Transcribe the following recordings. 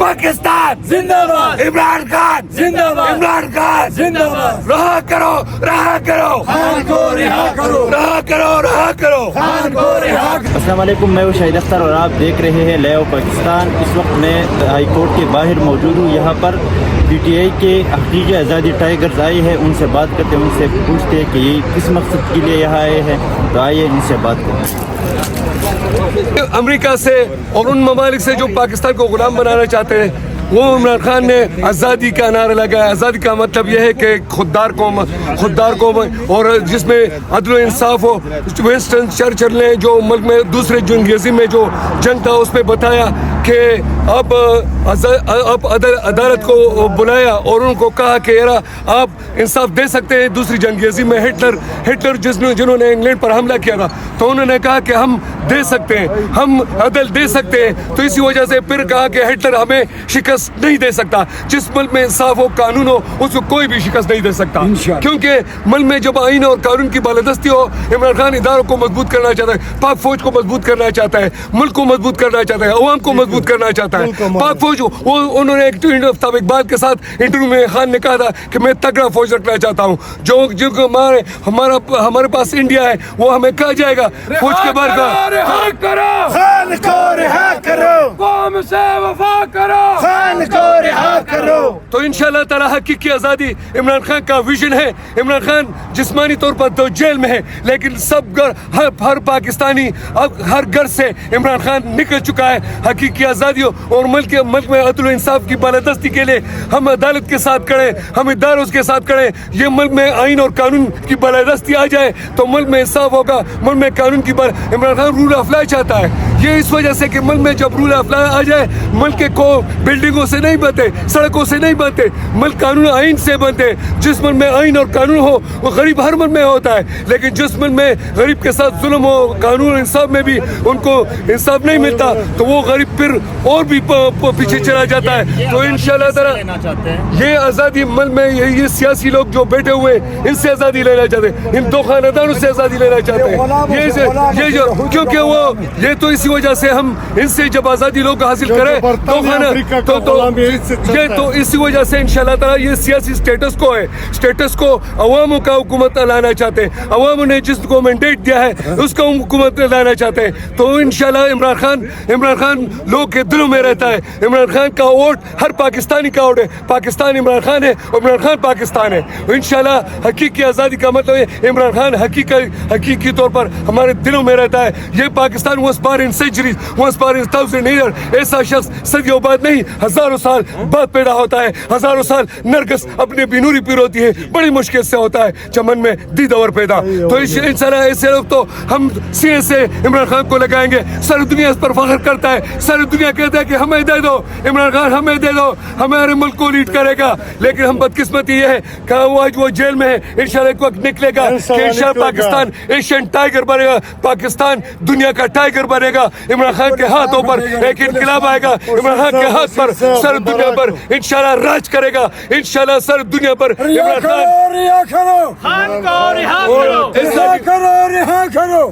پاکستان زندہباد، عمران خان زندہباد، عمران خان زندہباد، رہا کرو رہا کرو خان کو رہا کرو، رہا کرو رہا کرو خان کو رہا کرو۔ السلام علیکم، میں ہوں شہید اختر اور آپ دیکھ رہے ہیں لائیو پاکستان۔ اس وقت میں ہائی کورٹ کے باہر موجود ہوں۔ یہاں پر پی ٹی آئی کے حقیقی آزادی ٹائیگرز آئے ہیں، ان سے بات کرتے ہیں، ان سے پوچھتے ہیں کہ یہ کس مقصد کے لیے یہاں آئے ہیں، تو آئیے ان سے بات کریں۔ امریکہ سے اور ان ممالک سے جو پاکستان کو غلام بنانا چاہتے ہیں، وہ عمران خان نے آزادی کا نعرہ لگایا۔ آزادی کا مطلب یہ ہے کہ خوددار قوم اور جس میں عدل و انصاف ہو۔ ونسٹن چرچل نے جو ملک میں دوسرے جنگ انگریزی میں جو جنگ تھا اس میں بتایا کہ اب عدالت کو بلایا اور ان کو کہا کہ یار آپ انصاف دے سکتے ہیں۔ دوسری جنگ انگریزی میں ہٹلر جنہوں نے انگلینڈ پر حملہ کیا تھا، تو انہوں نے کہا کہ ہم دے سکتے ہیں، ہم عدل دے سکتے ہیں۔ تو اسی وجہ سے پھر کہا کہ ہٹلر ہمیں شکست نہیں دے سکتا۔ جس ملک میں انصاف ہو، قانون ہو، اس کو کوئی بھی شکست نہیں دے سکتا، کیونکہ ملک میں جب آئین اور قانون کی بالادستی ہو۔ عمران خان اداروں کو مضبوط کرنا چاہتا ہے، پاک فوج کو مضبوط کرنا چاہتا ہے، ملک کو مضبوط کرنا چاہتا ہے، عوام کو مضبوط کرنا چاہتا ہے۔ پاک فوج انہوں نے ایک اقبال کے ساتھ انٹرویو میں خان نے کہا تھا کہ میں تگڑا فوج رکھنا چاہتا ہوں، جو ہمارے پاس انڈیا ہے وہ ہمیں کہا جائے گا فوج کے بارے رہا کرو، خان کو رہا کرو، قوم سے وفا کرو، خان کو رہا کرو۔ تو انشاءاللہ تعالی حقیقی آزادی عمران خان کا ویژن ہے۔ عمران خان جسمانی طور پر تو جیل میں ہے، لیکن ہر پاکستانی اب ہر گھر سے عمران خان نکل چکا ہے۔ حقیقی آزادی اور ملک میں عدل و انصاف کی بالادستی کے لیے ہم عدالت کے ساتھ کھڑے، ہم اداروں کے ساتھ کھڑے۔ یہ ملک میں آئین اور قانون کی بالادستی آ جائے تو ملک میں انصاف ہوگا، ملک میں قانون کی Imran Khan rule of law چاہتا ہے۔ یہ اس وجہ سے کہ ملک میں جب رول آف لا آ جائے، ملک کو بلڈنگوں سے نہیں بنتے، سڑکوں سے نہیں بنتے، ملک قانون آئین سے بنتے۔ جس ملک میں آئین اور قانون ہو وہ غریب ہر ملک میں ہوتا ہے، لیکن جس ملک میں غریب کے ساتھ ظلم ہو، قانون اور انصاف میں بھی ان کو انصاف نہیں ملتا، تو وہ غریب پھر اور بھی پیچھے چلا جاتا ہے۔ تو انشاءاللہ تعالی یہ آزادی ملک میں یہ سیاسی لوگ جو بیٹھے ہوئے ان سے آزادی لینا چاہتے ہیں، ان دو خاندانوں سے آزادی لینا چاہتے ہیں۔ یہ جو کیونکہ وہ یہ تو اسی وجہ سے ہم ان سے جب آزادی لوگ حاصل کریں تو اسی وجہ سے انشاءاللہ تعالی یہ سیاسی سٹیٹس کو ہے، سٹیٹس کو عواموں کا حکومت لانا چاہتے ہیں۔ عواموں نے جس کو مینڈیٹ دیا ہے اس کا حکومت لانا چاہتے ہیں۔ تو انشاءاللہ عمران خان لوگ کے دلوں میں رہتا ہے۔ عمران خان کا ووٹ ہر پاکستانی کا ووٹ ہے۔ پاکستان عمران خان ہے، عمران خان پاکستان ہے۔ انشاءاللہ حقیقی آزادی کا مطلب ہے عمران خان حقیقی طور پر ہمارے دلوں میں رہتا ہے۔ یہ Pakistan once upon in centuries, once upon in thousand years، ایسا شخص صدیوں بعد نہیں، ہزاروں سال بعد پیدا ہوتا ہے۔ ہزاروں سال نرگس اپنے بینوری پیر ہوتی ہے، بڑی مشکل سے ہوتا ہے چمن میں دیدور پیدا۔ تو انشاءاللہ ایسے لوگ تو ہم سینے سے عمران خان کو لگائیں گے۔ ساری دنیا اس پر فخر کرتا ہے، ساری دنیا کہتا ہے کہ ہمیں دے دو عمران خان، ہمیں دے دو، ہمارے ملک کو لیڈ کرے گا۔ لیکن ہم بدقسمتی یہ ہے کہ وہ جیل میں ہے۔ انشاءاللہ ایک وقت نکلے گا کہ انشاءاللہ پاکستان ایشین ٹائیگر بنے گا، پاکستان دنیا کا ٹائیگر بنے گا۔ عمران خان کے ہاتھوں پر ایک انقلاب آئے گا، عمران خان کے ہاتھ پر سر دنیا پر انشاءاللہ راج کرے گا۔ انشاءاللہ سر دنیا پر عمران خان رہا کرو، خان کو رہا کرو، رہا کرو، رہا کرو۔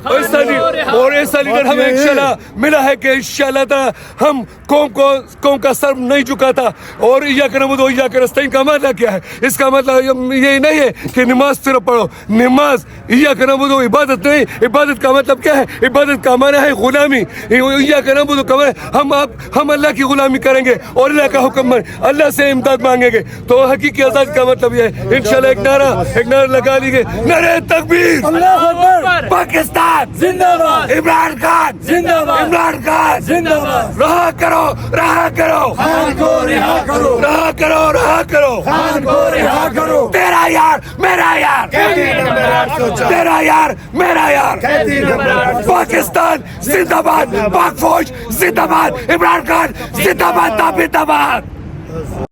اور ایسا لیڈر ہمیں انشاءاللہ ملا ہے کہ انشاءاللہ تعالی ہم قوم کا سر نہیں جھکاتا۔ اور ایاک نعبد و ایاک نستعین کا مطلب کیا ہے؟ اس کا مطلب یہ نہیں ہے کہ نماز صرف پڑھو، نماز ایاک نعبد و عبادت نہیں۔ عبادت کا مطلب کیا ہے؟ عبادت کا معنی ہے غلامی۔ ایاک نعبد کا ہم اللہ کی غلامی کریں گے اور اللہ کا حکم اللہ سے امداد مانگیں گے۔ تو حقیقی آزادی کا مطلب یہ ہے انشاءاللہ ایک نعرہ لگا لیجیے، نعرہ تکبیر، اللہ اکبر، پاکستان زندہ باد، عمران خان زندہ باد، عمران خان زندہ باد۔ رہا کرو رہا کرو، خان کو رہا کرو، رہا کرو رہا کرو، خان کو رہا کرو۔ تیرا یار میرا یار، تیرا یار میرا یار۔ پاکستان زندہ باد، پاک فوج زندہ باد، عمران خان زندہ باد، زندہ باد۔